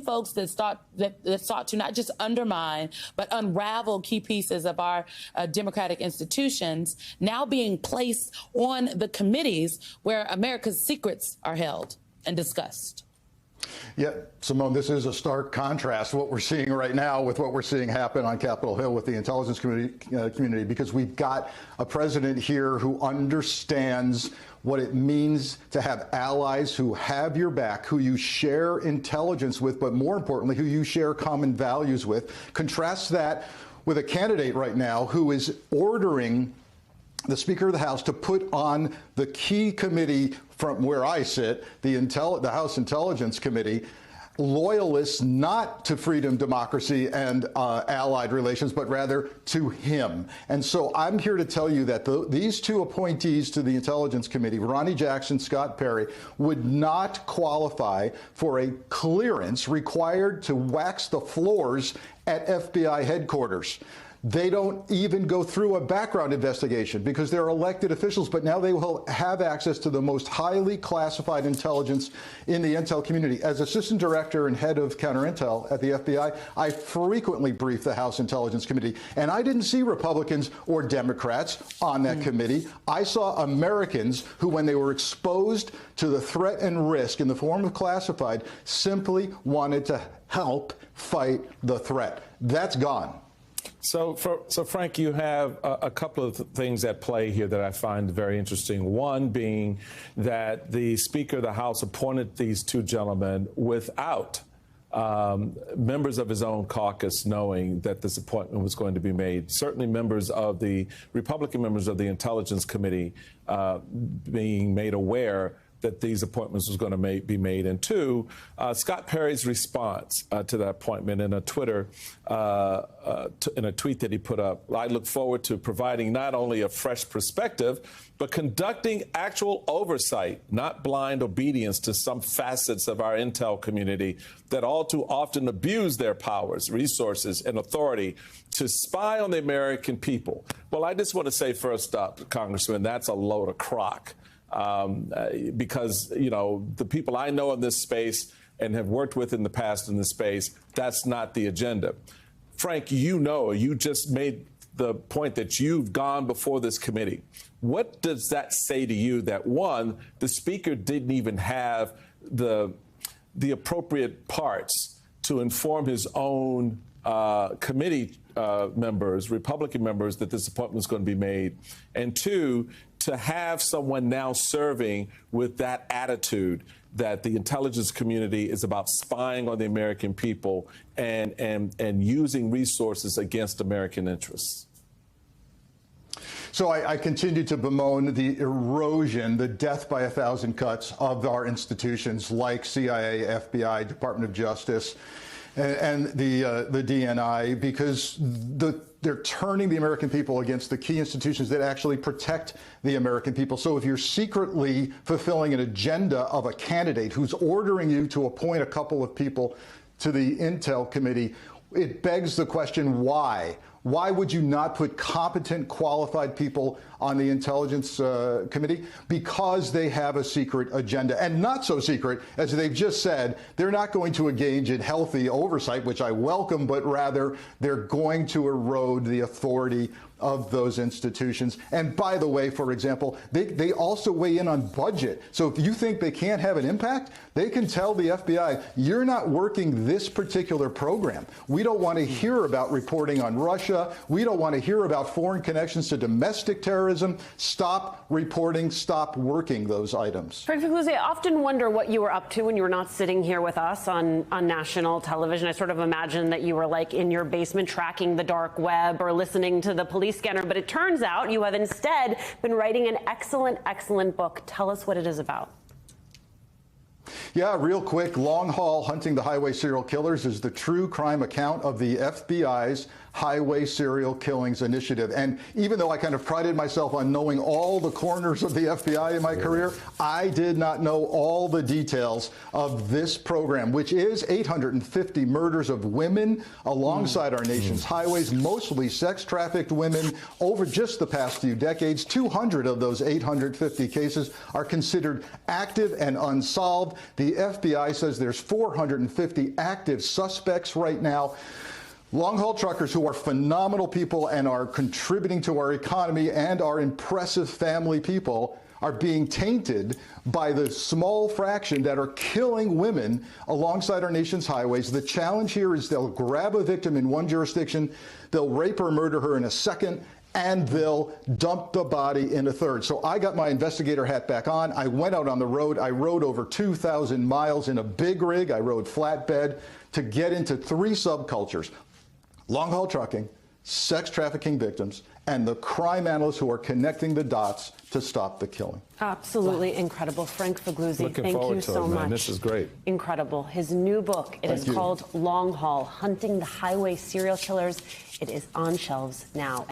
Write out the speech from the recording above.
folks that sought to not just undermine but unravel key pieces of our democratic institutions now being placed on the committees where America's secrets are held and discussed. Yeah, Simone, this is a stark contrast, what we're seeing right now with what we're seeing happen on Capitol Hill with the intelligence community, because we've got a president here who understands what it means to have allies who have your back, who you share intelligence with, but more importantly, who you share common values with. Contrast that with a candidate right now who is ordering the Speaker of the House to put on the key committee from where I sit, the House Intelligence Committee, loyalists not to freedom, democracy, and allied relations, but rather to him. And so I'm here to tell you that these two appointees to the Intelligence Committee, Ronny Jackson, Scott Perry, would not qualify for a clearance required to wax the floors at FBI headquarters. They don't even go through a background investigation because they're elected officials, but now they will have access to the most highly classified intelligence in the intel community. As Assistant Director and Head of Counterintel at the FBI, I frequently brief the House Intelligence Committee, and I didn't see Republicans or Democrats on that committee. I saw Americans who, when they were exposed to the threat and risk in the form of classified, simply wanted to help fight the threat. That's gone. So Frank, you have a couple of things at play here that I find very interesting. One being that the Speaker of the House appointed these two gentlemen without members of his own caucus knowing that this appointment was going to be made. Certainly Republican members of the Intelligence Committee being made aware that these appointments was going to be made. And two, Scott Perry's response to that appointment in a tweet that he put up. I look forward to providing not only a fresh perspective, but conducting actual oversight, not blind obedience to some facets of our intel community that all too often abuse their powers, resources, and authority to spy on the American people. Well, I just want to say first up, Congressman, that's a load of crock. Because, you know, the people I know in this space and have worked with in the past in this space, that's not the agenda. Frank, you just made the point that you've gone before this committee. What does that say to you that, one, the Speaker didn't even have the appropriate parts to inform his own committee members, Republican members, that this appointment was going to be made, and two, to have someone now serving with that attitude that the intelligence community is about spying on the American people and using resources against American interests? So I continue to bemoan the erosion, the death by 1,000 cuts of our institutions like CIA, FBI, Department of Justice, and the DNI, because they're turning the American people against the key institutions that actually protect the American people. So if you're secretly fulfilling an agenda of a candidate who's ordering you to appoint a couple of people to the Intel Committee, it begs the question, why? Why would you not put competent, qualified people on the Intelligence Committee? Because they have a secret agenda, and not so secret, as they've just said, they're not going to engage in healthy oversight, which I welcome, but rather they're going to erode the authority of those institutions. And by the way, for example, they also weigh in on budget. So if you think they can't have an impact, they can tell the FBI, you're not working this particular program. We don't want to hear about reporting on Russia. We don't want to hear about foreign connections to domestic terrorism. Stop reporting, stop working those items. Frank Figliuzzi, I often wonder what you were up to when you were not sitting here with us on national television. I sort of imagine that you were like in your basement tracking the dark web or listening to the police scanner, but it turns out you have instead been writing an excellent book. Tell us what it is about. Yeah, real quick, Long Haul: Hunting the Highway Serial Killers is the true crime account of the FBI's Highway Serial Killings Initiative. And even though I kind of prided myself on knowing all the corners of the FBI in my career, I did not know all the details of this program, which is 850 murders of women alongside our nation's highways, mostly sex-trafficked women over just the past few decades. 200 of those 850 cases are considered active and unsolved. involved. The FBI says there's 450 active suspects right now. Long-haul truckers who are phenomenal people and are contributing to our economy and are impressive family people are being tainted by the small fraction that are killing women alongside our nation's highways. The challenge here is they'll grab a victim in one jurisdiction, they'll rape or murder her in a second, and they'll dump the body in a third. So I got my investigator hat back on. I went out on the road. I rode over 2,000 miles in a big rig. I rode flatbed to get into 3 subcultures: long-haul trucking, sex trafficking victims, and the crime analysts who are connecting the dots to stop the killing. Absolutely incredible. Frank Figliuzzi, thank you so much. This is great. Incredible. His new book, it is called Long Haul, Hunting the Highway Serial Killers. It is on shelves now.